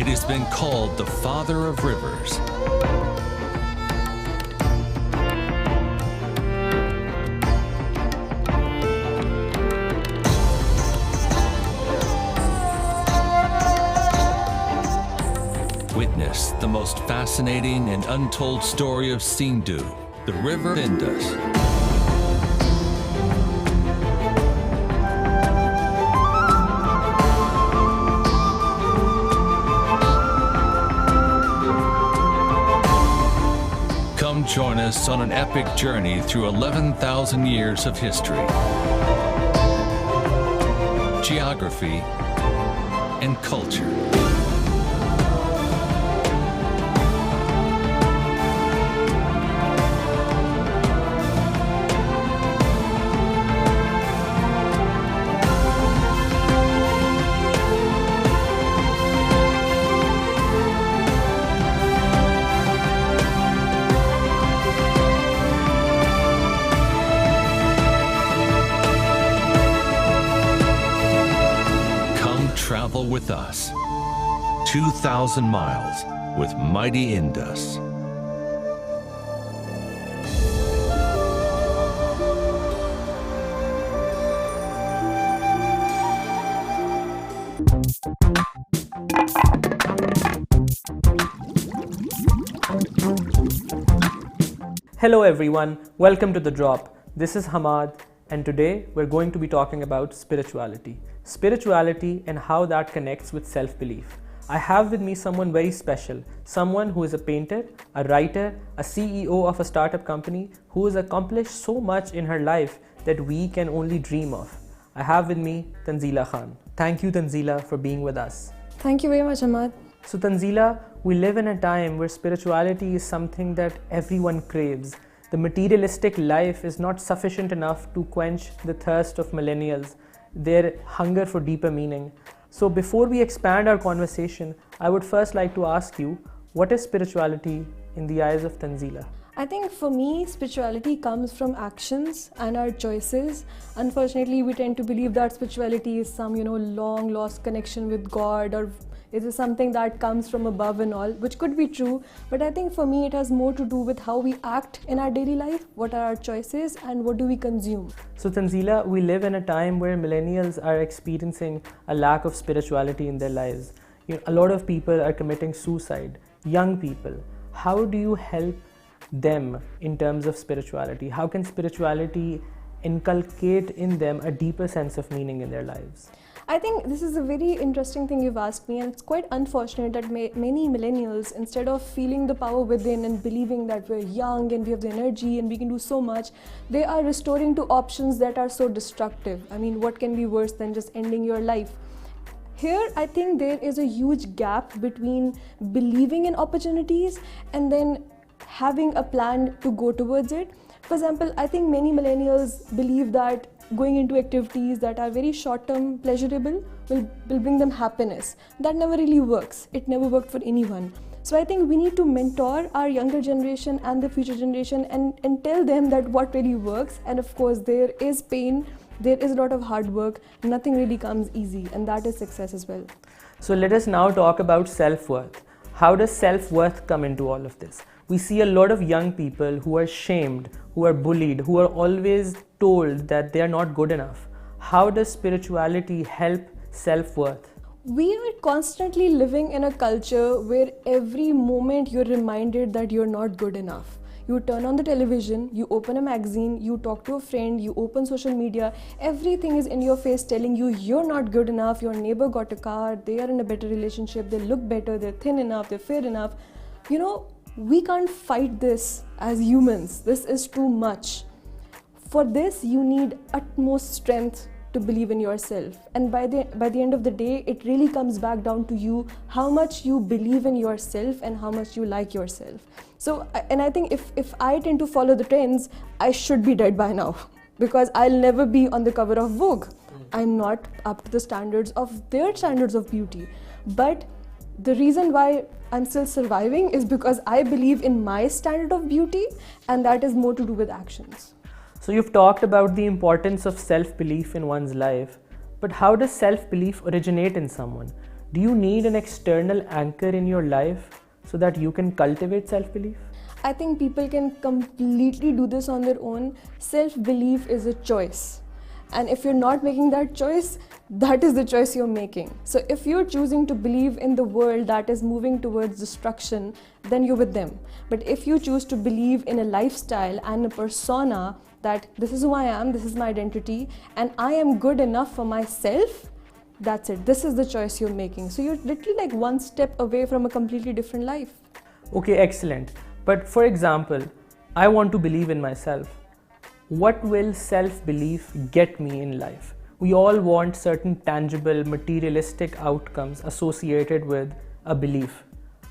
has been called the father of rivers. Witness the most fascinating and untold story of Sindhu, the river Indus. Come join us on an epic journey through 11,000 years of history, geography, and culture. Travel with us, 2,000 miles with mighty Indus. Hello everyone, welcome to The Drop. This is Hammad, and today we're going to be talking about spirituality. Spirituality and how that connects with self-belief. I have with me someone very special, someone who is a painter, a writer, a CEO of a startup company who has accomplished so much in her life that we can only dream of. I have with me Tanzila Khan. Thank you, Tanzila, for being with us. Thank you very much, Hammad. So Tanzila, we live in a time where spirituality is something that everyone craves. The materialistic life is not sufficient enough to quench the thirst of millennials, their hunger for deeper meaning. So before we expand our conversation, I would first like to ask you, what is spirituality in the eyes of Tanzila? I think for me, spirituality comes from actions and our choices. Unfortunately, we tend to believe that spirituality is some, long lost connection with God, or it is something that comes from above and all, which could be true. But I think for me, it has more to do with how we act in our daily life, what are our choices, and what do we consume. So Tanzila, we live in a time where millennials are experiencing a lack of spirituality in their lives. A lot of people are committing suicide, young people. How do you help them in terms of spirituality? How can spirituality inculcate in them a deeper sense of meaning in their lives? I think this is a very interesting thing you've asked me, and it's quite unfortunate that many millennials, instead of feeling the power within and believing that we're young and we have the energy and we can do so much, they are restoring to options that are so destructive. I mean, what can be worse than just ending your life? Here, I think there is a huge gap between believing in opportunities and then having a plan to go towards it. For example, I think many millennials believe that going into activities that are very short-term, pleasurable, will bring them happiness. That never really works. It never worked for anyone. So I think we need to mentor our younger generation and the future generation and tell them that what really works. And of course, there is pain, there is a lot of hard work, nothing really comes easy, and that is success as well. So let us now talk about self-worth. How does self-worth come into all of this? We see a lot of young people who are shamed, who are bullied, who are always told that they are not good enough. How does spirituality help self-worth? We are constantly living in a culture where every moment you're reminded that you're not good enough. You turn on the television, you open a magazine, you talk to a friend, you open social media, everything is in your face telling you you're not good enough, your neighbor got a car, they are in a better relationship, they look better, they're thin enough, they're fair enough. We can't fight this as humans. This is too much. For this, you need utmost strength to believe in yourself. And by the end of the day, it really comes back down to you, how much you believe in yourself and how much you like yourself. So, and I think if I tend to follow the trends, I should be dead by now, because I'll never be on the cover of Vogue. I'm not up to the standards of their standards of beauty. But the reason why I'm still surviving is because I believe in my standard of beauty, and that is more to do with actions. So you've talked about the importance of self-belief in one's life, but how does self-belief originate in someone? Do you need an external anchor in your life so that you can cultivate self-belief? I think people can completely do this on their own. Self-belief is a choice. And if you're not making that choice, that is the choice you're making. So if you're choosing to believe in the world that is moving towards destruction, then you're with them. But if you choose to believe in a lifestyle and a persona that this is who I am, this is my identity, and I am good enough for myself, that's it. This is the choice you're making. So you're literally like one step away from a completely different life. Okay, excellent. But for example, I want to believe in myself. What will self-belief get me in life? We all want certain tangible, materialistic outcomes associated with a belief.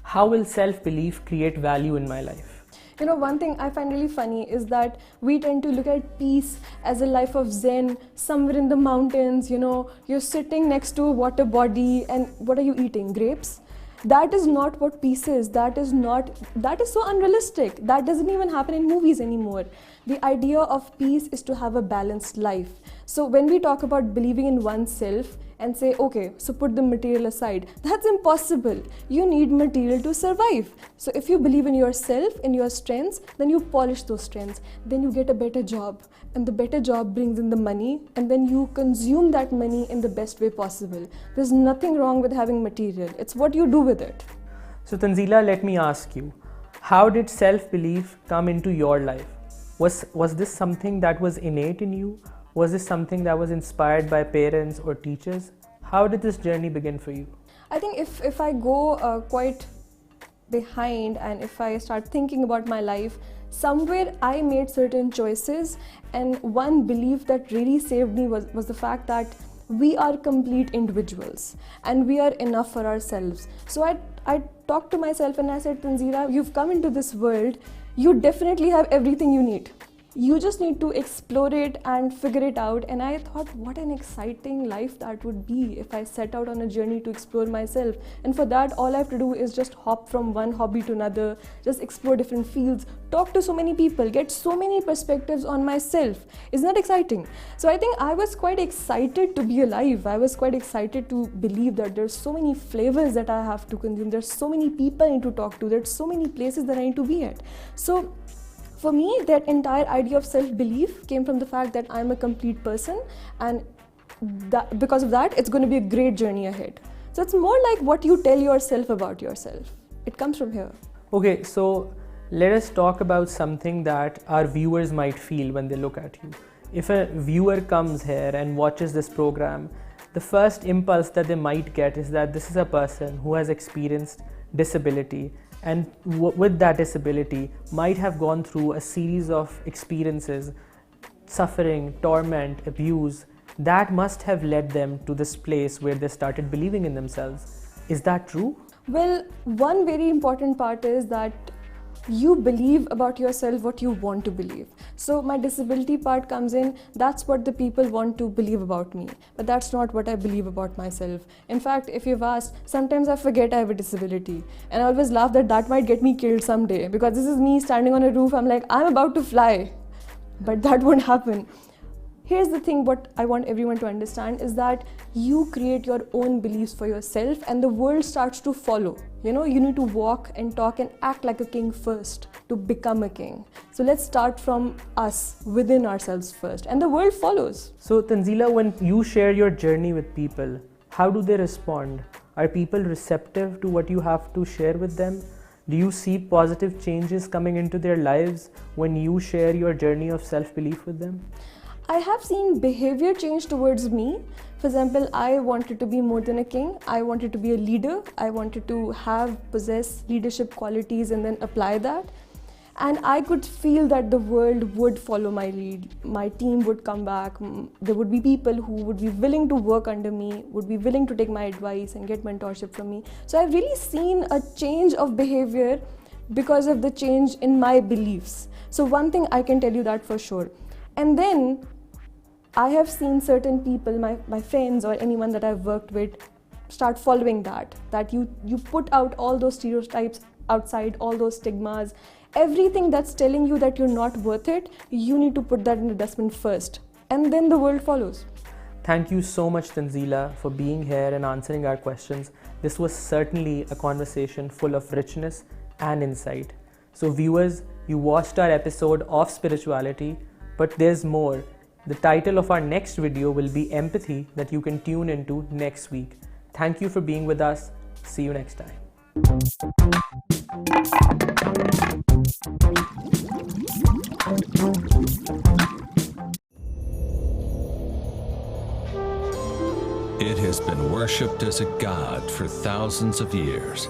How will self-belief create value in my life? You know, one thing I find really funny is that we tend to look at peace as a life of Zen, somewhere in the mountains, you know, you're sitting next to a water body and what are you eating? Grapes? That is not what peace is. That is so unrealistic. That doesn't even happen in movies anymore. The idea of peace is to have a balanced life. So when we talk about believing in oneself and say, okay, so put the material aside, that's impossible. You need material to survive. So if you believe in yourself, in your strengths, then you polish those strengths. Then you get a better job. And the better job brings in the money, and then you consume that money in the best way possible. There's nothing wrong with having material. It's what you do with it. So Tanzila, let me ask you, how did self-belief come into your life? Was this something that was innate in you? Was this something that was inspired by parents or teachers? How did this journey begin for you? I think if I go quite behind and if I start thinking about my life, somewhere I made certain choices, and one belief that really saved me was the fact that we are complete individuals and we are enough for ourselves. So I talked to myself and I said, Tanzila, you've come into this world, you definitely have everything you need. You just need to explore it and figure it out. And I thought, what an exciting life that would be if I set out on a journey to explore myself. And for that, all I have to do is just hop from one hobby to another, just explore different fields, talk to so many people, get so many perspectives on myself. Isn't that exciting? So I think I was quite excited to be alive. I was quite excited to believe that there's so many flavors that I have to consume. There's so many people I need to talk to. There's so many places that I need to be at. So for me, that entire idea of self-belief came from the fact that I'm a complete person, and because of that, it's going to be a great journey ahead. So it's more like what you tell yourself about yourself. It comes from here. Okay, so let us talk about something that our viewers might feel when they look at you. If a viewer comes here and watches this program, the first impulse that they might get is that this is a person who has experienced disability, and with that disability might have gone through a series of experiences, suffering, torment, abuse, that must have led them to this place where they started believing in themselves. Is that true? Well, one very important part is that you believe about yourself what you want to believe. So my disability part comes in, that's what the people want to believe about me, but that's not what I believe about myself. In fact, if you've asked, sometimes I forget I have a disability, and I always laugh that might get me killed someday, because this is me standing on a roof, I'm like, I'm about to fly, but that won't happen. Here's the thing, what I want everyone to understand is that you create your own beliefs for yourself and the world starts to follow. You know, you need to walk and talk and act like a king first to become a king. So let's start from us, within ourselves first, and the world follows. So Tanzila, when you share your journey with people, how do they respond? Are people receptive to what you have to share with them? Do you see positive changes coming into their lives when you share your journey of self-belief with them? I have seen behavior change towards me. For example, I wanted to be more than a king. I wanted to be a leader. I wanted to possess leadership qualities and then apply that. And I could feel that the world would follow my lead. My team would come back. There would be people who would be willing to work under me, would be willing to take my advice and get mentorship from me. So I've really seen a change of behavior because of the change in my beliefs. So one thing I can tell you that for sure. And then I have seen certain people, my friends or anyone that I've worked with, start following that you put out all those stereotypes outside, all those stigmas, everything that's telling you that you're not worth it, you need to put that in the dustbin first, and then the world follows. Thank you so much, Tanzila, for being here and answering our questions. This was certainly a conversation full of richness and insight. So viewers, you watched our episode of spirituality, but there's more. The title of our next video will be Empathy, that you can tune into next week. Thank you for being with us. See you next time. It has been worshipped as a god for thousands of years.